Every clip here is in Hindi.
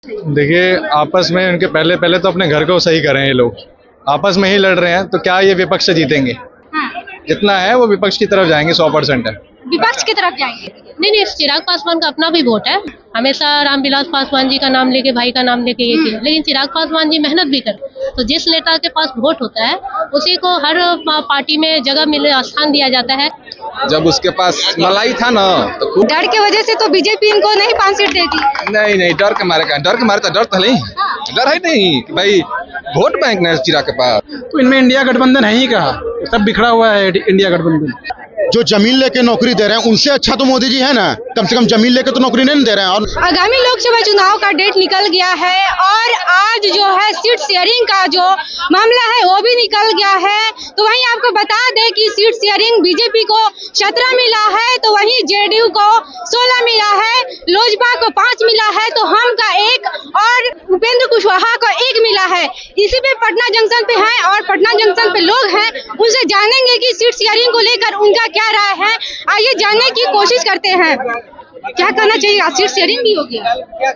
देखिए, आपस में उनके पहले पहले तो अपने घर को सही करें। ये लोग आपस में ही लड़ रहे हैं, तो क्या ये विपक्ष जीतेंगे? जितना है वो विपक्ष की तरफ जाएंगे, 100% है। विपक्ष की तरफ जाएंगे। नहीं, चिराग पासवान का अपना भी वोट है। हमेशा रामविलास पासवान जी का नाम लेके, भाई का नाम लेके ये किया, लेकिन चिराग पासवान जी मेहनत भी करते हैं। तो जिस नेता के पास वोट होता है उसी को हर पार्टी में जगह मिले, स्थान दिया जाता है। जब उसके पास मलाई था ना, तो डर की वजह से तो बीजेपी इनको नहीं 5 सीट देती। नहीं, डर के मारे का, डर के मारे तो डर तो नहीं, डर है नहीं कि भाई वोट बैंक नहीं चिराग के पास। तो इनमें इंडिया गठबंधन है ही कहा, सब बिखरा हुआ है इंडिया गठबंधन। जो जमीन लेके नौकरी दे रहे हैं उनसे अच्छा तो मोदी जी है ना, कम से कम जमीन लेके तो नौकरी नहीं दे रहे हैं। और आगामी लोकसभा चुनाव का डेट निकल गया है और आज जो है सीट शेयरिंग का जो मामला है वो भी निकल गया है। तो वहीं आपको बता दें कि सीट शेयरिंग बीजेपी को 17 मिला है, तो वहीं जेडीयू को 16 मिला है, लोजपा को 5 मिला है, तो हम का 1 और उपेंद्र कुशवाहा को 1 मिला है। इसी पे पटना जंक्शन पे है और पटना जंक्शन पे लोग हैं, उनसे जानेंगे कि सीट शेयरिंग को लेकर उनका क्या राय है। आइए जानने की कोशिश करते हैं, क्या कहना चाहिए। सीट शेयरिंग भी हो गया।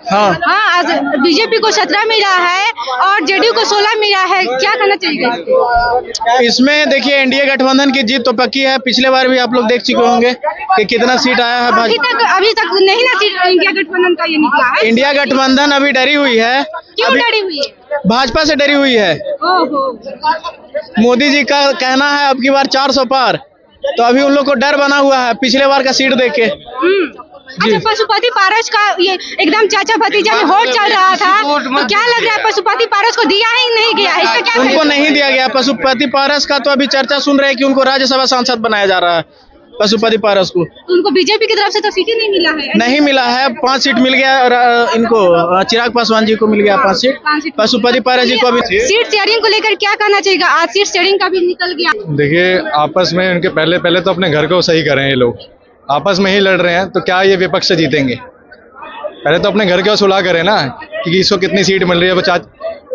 हाँ, आज बीजेपी को 17 मिला है और जेडीयू को 16 मिला है, क्या कहना चाहिए इसमें? देखिए, एनडीए गठबंधन की जीत तो पक्की है। पिछले बार भी आप लोग देख चुके होंगे कि कितना सीट आया है। अभी तक नहीं ना सीट इंडिया गठबंधन का ये निकला है। इंडिया गठबंधन अभी डरी हुई है। क्यों डरी हुई है? भाजपा से डरी हुई है। मोदी जी का कहना है अब की बार 400 पार, तो अभी उन लोग को डर बना हुआ है पिछले बार का सीट देख के। अच्छा, पशुपति पारस का ये एकदम चाचा भतीजा में होड़ चल रहा था, तो क्या लग रहा है पशुपति पारस को दिया ही नहीं गया? इसका क्या उनको नहीं दिया गया पशुपति पारस का। तो अभी चर्चा सुन रहे हैं कि उनको राज्यसभा सांसद बनाया जा रहा है पशुपति पारस को। उनको बीजेपी की तरफ से तो सीटें नहीं मिला है। नहीं मिला है, 5 सीट मिल गया और इनको चिराग पासवान जी को मिल गया 5 सीट। पशुपति पारस जी को अभी सीट शेयरिंग को लेकर क्या कहना चाहिए? आज सीट शेयरिंग का भी निकल गया। देखिए, आपस में उनके पहले पहले तो अपने घर को सही करें। ये लोग आपस में ही लड़ रहे हैं, तो क्या ये विपक्ष जीतेंगे? पहले तो अपने घर का सुलह करें ना, कि इसको कितनी सीट मिल रही है। वो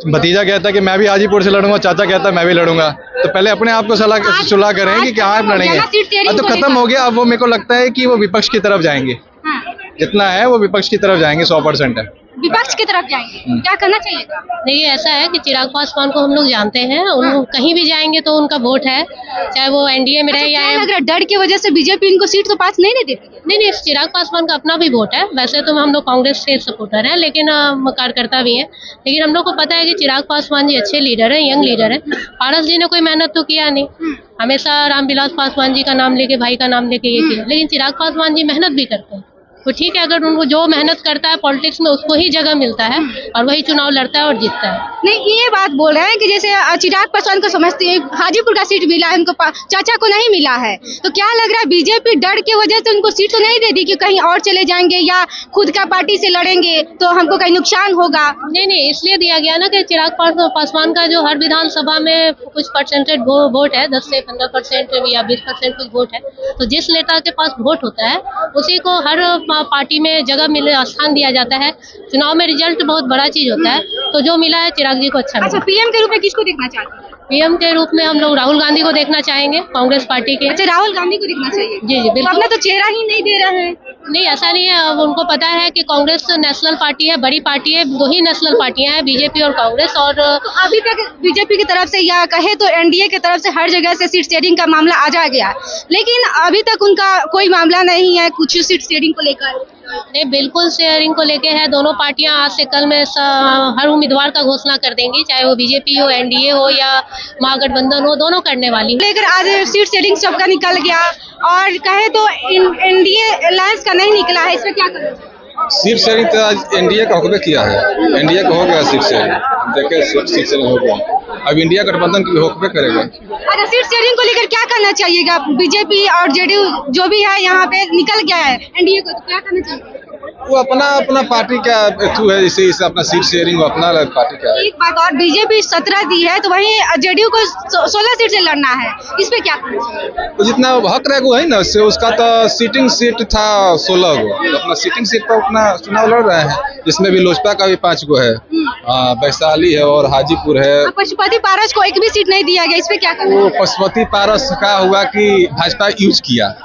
भतीजा कहता है कि मैं भी हाजीपुर से लड़ूंगा, चाचा कहता है मैं भी लड़ूंगा। तो पहले अपने आप को सुलह करें कि हाँ लड़ेंगे। अब तो खत्म हो गया। अब वो मेरे को लगता है कि वो विपक्ष की तरफ जाएंगे। जितना है वो विपक्ष की तरफ जाएंगे, 100% है। विपक्ष की तरफ जाएंगे, क्या करना चाहिए? देखिए, ऐसा है कि चिराग पासवान को हम लोग जानते हैं, उन कहीं भी जाएंगे तो उनका वोट है, चाहे वो एनडीए में रहे या लग रहा है डर की वजह से बीजेपी इनको सीट तो पास नहीं देती। नहीं, चिराग पासवान का अपना भी वोट है। वैसे तो हम लोग कांग्रेस के सपोर्टर हैं, लेकिन कार्यकर्ता भी हैं। लेकिन हम लोग को पता है कि चिराग पासवान जी अच्छे लीडर हैं, यंग लीडर हैं। पारस जी ने कोई मेहनत तो किया नहीं, हमेशा रामविलास पासवान जी का नाम लेके, भाई का नाम लेके ये किया, लेकिन चिराग पासवान जी मेहनत भी करते हैं। तो ठीक है, अगर उनको जो मेहनत करता है पॉलिटिक्स में उसको ही जगह मिलता है और वही चुनाव लड़ता है और जीतता है। नहीं, ये बात बोल रहे हैं कि जैसे चिराग पासवान को समझते हैं हाजीपुर का सीट मिला है, उनको चाचा को नहीं मिला है, तो क्या लग रहा है बीजेपी डर की वजह से उनको सीट तो नहीं देती कि कहीं और चले जाएंगे या खुद का पार्टी से लड़ेंगे तो हमको कहीं नुकसान होगा? नहीं, इसलिए दिया गया ना कि चिराग पासवान का जो हर विधानसभा में कुछ परसेंटेज वोट है, 10 से 15% या 20% कुछ वोट है। तो जिस नेता के पास वोट होता है उसी को हर पार्टी में जगह मिले, स्थान दिया जाता है। चुनाव में रिजल्ट बहुत बड़ा चीज होता है, तो जो मिला है चिराग जी को अच्छा मिला। अच्छा, पीएम के रूप में किसको देखना चाहते हैं? पीएम के रूप में हम लोग राहुल गांधी को देखना चाहेंगे, कांग्रेस पार्टी के। अच्छा, राहुल गांधी को देखना चाहिए। जी बिल्कुल। अपना तो चेहरा ही नहीं दे रहे हैं। नहीं, ऐसा नहीं है। अब उनको पता है कि कांग्रेस नेशनल पार्टी है, बड़ी पार्टी है। 2 ही नेशनल पार्टियां हैं, बीजेपी और कांग्रेस। और तो अभी तक बीजेपी की तरफ से या कहे तो एनडीए की तरफ से हर जगह से सीट शेयरिंग का मामला आ जा गया, लेकिन अभी तक उनका कोई मामला नहीं है कुछ सीट शेयरिंग को लेकर। नहीं, बिल्कुल शेयरिंग को लेके है। दोनों पार्टियां आज से कल में हर उम्मीदवार का घोषणा कर देंगी, चाहे वो बीजेपी हो, एनडीए हो या महागठबंधन हो, दोनों करने वाली। लेकर आज सीट शेयरिंग सबका निकल गया और कहे तो एनडीए अलायंस का नहीं निकला है, इसमें क्या करें? सीट शेयरिंग तो आज एनडीए का होकर किया है, एनडीए का हो गया सीट शेयरिंग। देखे सीट शेयरिंग हो गया, अब इंडिया गठबंधन की होकर करेगा। अच्छा, सीट शेयरिंग को लेकर क्या करना चाहिएगा? बीजेपी और जेडीयू जो भी है यहाँ पे निकल गया है एनडीए को, तो क्या करना चाहिए? वो अपना पार्टी का थ्रू है, इसे अपना सीट शेयरिंग अपना पार्टी का है। एक बात और, बीजेपी 17 दी है तो वहीं जेडीयू को 16 सीट से लड़ना है, इस पे क्या करना चाहिए? तो जितना हक रहेगा है ना, उसका तो सीटिंग सीट था 16 गो, तो अपना सीटिंग सीट पर अपना चुनाव लड़ रहे हैं, जिसमें भी लोजपा का भी 5 गो है, वैशाली है और हाजीपुर है। पशुपति पारस को एक भी सीट नहीं दिया गया, इस पे क्या करना? वो पशुपति पारस का हुआ कि भाजपा यूज किया,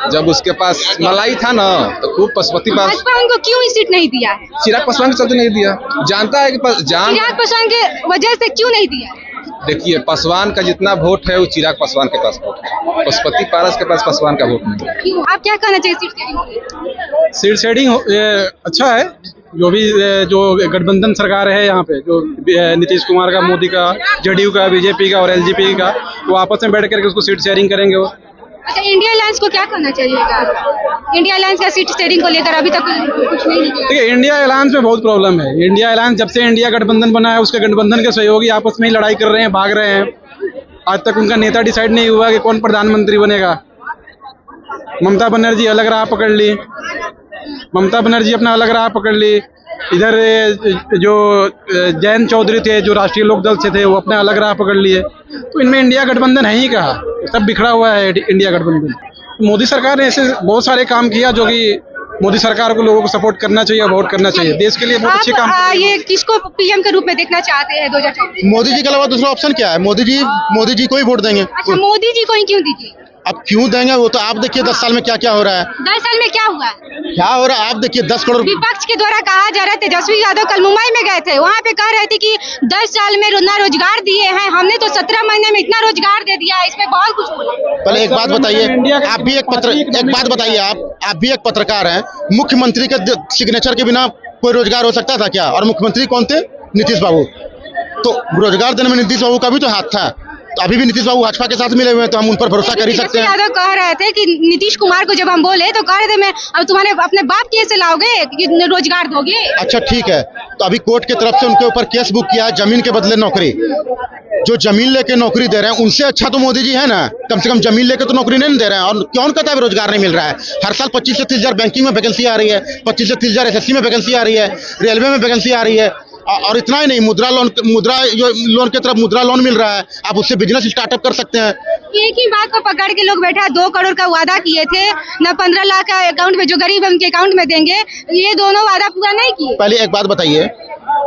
जब उसके पास मलाई था ना तो खूब पशुपति पास भाजपा उनको क्यों इस सीट नहीं दिया है? चिराग पासवान के चलते नहीं दिया। जानता है कि चिराग पासवान के वजह से क्यों नहीं दिया? देखिए, पासवान का जितना वोट है वो चिराग पासवान के पास वोट है, पशुपति पारस के पास पासवान का वोट नहीं है। क्यों? आप क्या कहना चाहिए सीट शेयरिंग? सीट शेयरिंग अच्छा है। जो भी जो गठबंधन सरकार है यहाँ पे, जो नीतीश कुमार का, मोदी का, जेडीयू का, बीजेपी का और एलजेपी का, वो आपस में बैठ करके उसको सीट शेयरिंग करेंगे वो। अच्छा, इंडिया अलायंस को क्या करना चाहिए? इंडिया अलायंस का सीट शेयरिंग को लेकर अभी तक कुछ नहीं निकला। देखिए, इंडिया अलायंस में बहुत प्रॉब्लम है। इंडिया अलायंस जब से इंडिया गठबंधन बना है, उसके गठबंधन के सहयोगी आपस में ही लड़ाई कर रहे हैं, भाग रहे हैं। आज तक उनका नेता डिसाइड नहीं हुआ कि कौन प्रधानमंत्री बनेगा। ममता बनर्जी अलग राह पकड़ ली, ममता बनर्जी अपना अलग राह पकड़ ली। इधर जो जयंत चौधरी थे, जो राष्ट्रीय लोकदल से थे, वो अपना अलग राह पकड़ लिए। तो इनमें इंडिया गठबंधन है ही कहाँ, सब बिखरा हुआ है इंडिया गठबंधन। मोदी सरकार ने ऐसे बहुत सारे काम किया जो कि मोदी सरकार को लोगों को सपोर्ट करना चाहिए, वोट करना चाहिए। देश के लिए बहुत अच्छे काम। ये किसको पीएम के रूप में देखना चाहते हैं 2024? मोदी जी के अलावा दूसरा ऑप्शन क्या है? मोदी जी को ही वोट देंगे। अच्छा, मोदी जी को ही क्यों दीजिए? अब क्यों देंगे वो तो आप देखिए 10 साल में क्या क्या हो रहा है। 10 साल में क्या हुआ? क्या हो रहा है आप देखिए। 10 करोड़ विपक्ष के द्वारा कहा जा रहा है, तेजस्वी यादव कल मुंबई में गए थे, वहाँ पे कह रहे थे कि 10 साल में इतना रोजगार दिए हैं, हमने तो 17 महीने में इतना रोजगार दे दिया है। इसमें बहुत कुछ बोला। पहले एक बात बताइए, आप भी एक बात बताइए, आप भी एक पत्रकार हैं। मुख्यमंत्री के सिग्नेचर के बिना कोई रोजगार हो सकता था क्या? और मुख्यमंत्री कौन थे? नीतीश बाबू। तो रोजगार देने में नीतीश बाबू का भी तो हाथ था। तो अभी भी नीतीश बाबू भाजपा के साथ मिले हुए हैं, तो हम उन पर भरोसा कर ही सकते हैं। यादव कह रहे थे कि नीतीश कुमार को जब हम बोले तो कह रहे थे मैं अब तुम्हारे अपने बाप केस से लाओगे कि रोजगार दोगे। अच्छा ठीक है, तो अभी कोर्ट की तरफ से उनके ऊपर केस बुक किया है, जमीन के बदले नौकरी। जो जमीन लेके नौकरी दे रहे हैं उनसे अच्छा तो मोदी जी है ना। कम से कम जमीन लेके तो नौकरी नहीं दे रहे हैं। और कौन कहता है रोजगार नहीं मिल रहा है? हर साल 25 से 30 हजार बैंकिंग में वैकेंसी आ रही है, 25 से 30 हजार SSC में वैकेंसी आ रही है, रेलवे में वैकेंसी आ रही है। और इतना ही नहीं, मुद्रा लोन की तरफ मुद्रा लोन मिल रहा है, आप उससे बिजनेस स्टार्टअप कर सकते हैं। एक ही बात को पकड़ के लोग बैठा 2 करोड़ का वादा किए थे न, 15 लाख का अकाउंट में जो गरीब है उनके अकाउंट में देंगे, ये दोनों वादा पूरा नहीं किए। पहले एक बात बताइए,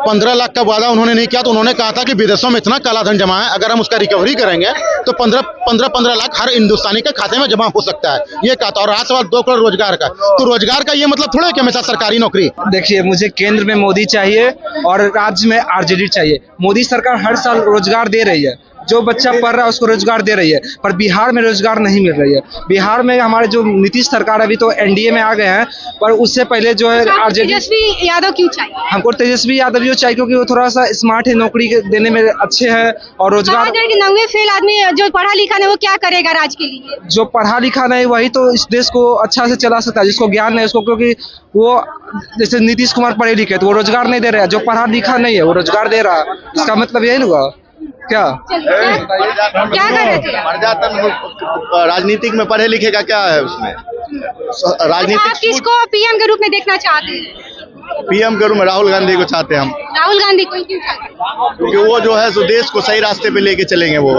15 लाख का वादा उन्होंने नहीं किया तो उन्होंने कहा था कि विदेशों में इतना काला धन जमा है, अगर हम उसका रिकवरी करेंगे तो 15 लाख हर हिंदुस्तानी के खाते में जमा हो सकता है, ये कहा था। और रहा सवाल 2 करोड़ रोजगार का, तो रोजगार का ये मतलब थोड़ा कि हमेशा सरकारी नौकरी। देखिए, मुझे केंद्र में मोदी चाहिए और राज्य में आरजेडी चाहिए। मोदी सरकार हर साल रोजगार दे रही है, जो बच्चा पढ़ रहा है उसको रोजगार दे रही है, पर बिहार में रोजगार नहीं मिल रही है। बिहार में हमारे जो नीतीश सरकार अभी तो एनडीए में आ गए हैं, पर उससे पहले जो है आरजेडी। तेजस्वी यादव क्यों चाहिए? हमको तेजस्वी यादव जो चाहिए क्योंकि वो थोड़ा सा स्मार्ट है, नौकरी देने में अच्छे हैं और रोजगार। नौवे फेल आदमी जो पढ़ा लिखा नहीं वो क्या करेगा राज्य के लिए? जो पढ़ा लिखा नहीं वही तो इस देश को अच्छा से चला सकता है, जिसको ज्ञान है उसको। क्योंकि वो जैसे नीतीश कुमार पढ़े लिखे तो वो रोजगार नहीं दे रहा है, जो पढ़ा लिखा नहीं है वो रोजगार दे रहा है। इसका मतलब यही हुआ क्या? क्या कर रहे थे? राजनीतिक में पढ़े लिखे का क्या है उसमें? राजनीतिक आप किसको पीएम के रूप में देखना चाहते हैं? पीएम के रूप में राहुल गांधी को चाहते हैं हम। राहुल गांधी को क्यों चाहते हैं? क्योंकि वो जो है सो देश को सही रास्ते पे लेके चलेंगे, वो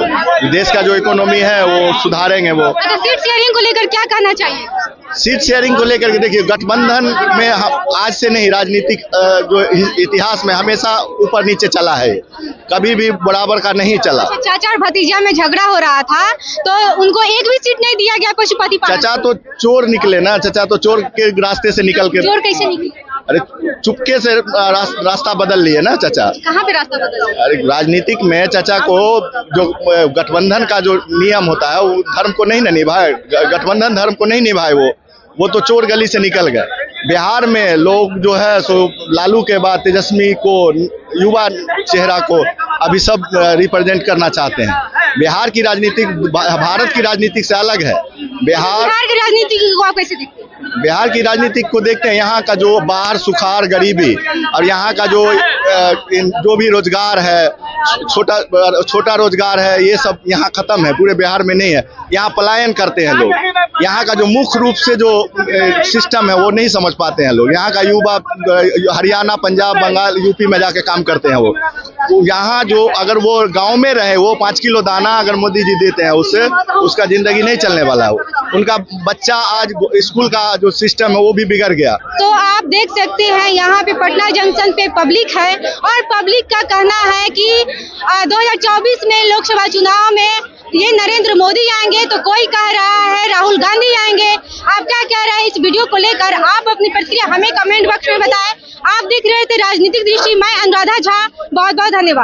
देश का जो इकोनॉमी है वो सुधारेंगे वो। अच्छा, सीट शेयरिंग को लेकर क्या कहना चाहिए? सीट शेयरिंग को लेकर के देखिए, गठबंधन में आज से नहीं, राजनीतिक जो इतिहास में हमेशा ऊपर नीचे चला है, कभी भी बराबर का नहीं चला। चाचा और भतीजा में झगड़ा हो रहा था तो उनको एक भी सीट नहीं दिया गया पशुपति पारस। चाचा तो चोर निकले ना, चाचा तो चोर के रास्ते से निकल के। चोर कैसे निकले? अरे चुपके से रास्ता बदल लिए ना चाचा। कहाँ पे रास्ता बदल? अरे राजनीतिक में चाचा को जो गठबंधन का जो नियम होता है वो धर्म को नहीं ना निभाए, गठबंधन धर्म को नहीं निभाए, वो तो चोर गली से निकल गए। बिहार में लोग जो है सो लालू के बाद तेजस्वी को, युवा चेहरा को अभी सब रिप्रेजेंट करना चाहते हैं। बिहार की राजनीति भारत की राजनीति से अलग है। बिहार की राजनीति को आप कैसे देखते हैं? बिहार की राजनीति को देखते हैं, यहाँ का जो बाहर सुखाड़, गरीबी और यहाँ का जो भी रोजगार है, छोटा रोजगार है, ये सब यहाँ खत्म है, पूरे बिहार में नहीं है। यहाँ पलायन करते हैं लोग। यहाँ का जो मुख्य रूप से जो सिस्टम है वो नहीं समझ पाते हैं लोग। यहाँ का युवा हरियाणा, पंजाब, बंगाल, यूपी में जाके काम करते हैं वो। यहाँ जो अगर वो गांव में रहे, वो 5 किलो दाना अगर मोदी जी देते हैं उससे उसका जिंदगी नहीं चलने वाला है। उनका बच्चा आज स्कूल का जो सिस्टम है वो भी बिगड़ गया। तो आप देख सकते हैं यहाँ पे पटना जंक्शन पे पब्लिक है और पब्लिक का कहना है कि 2024 में लोकसभा चुनाव में ये नरेंद्र मोदी आएंगे, तो कोई कह रहा है राहुल गांधी आएंगे। आप क्या कह रहे हैं इस वीडियो को लेकर? आप अपनी प्रतिक्रिया हमें कमेंट बॉक्स में बताएं। आप देख रहे थे राजनीतिक दृष्टि, मैं अनुराधा झा, बहुत बहुत धन्यवाद।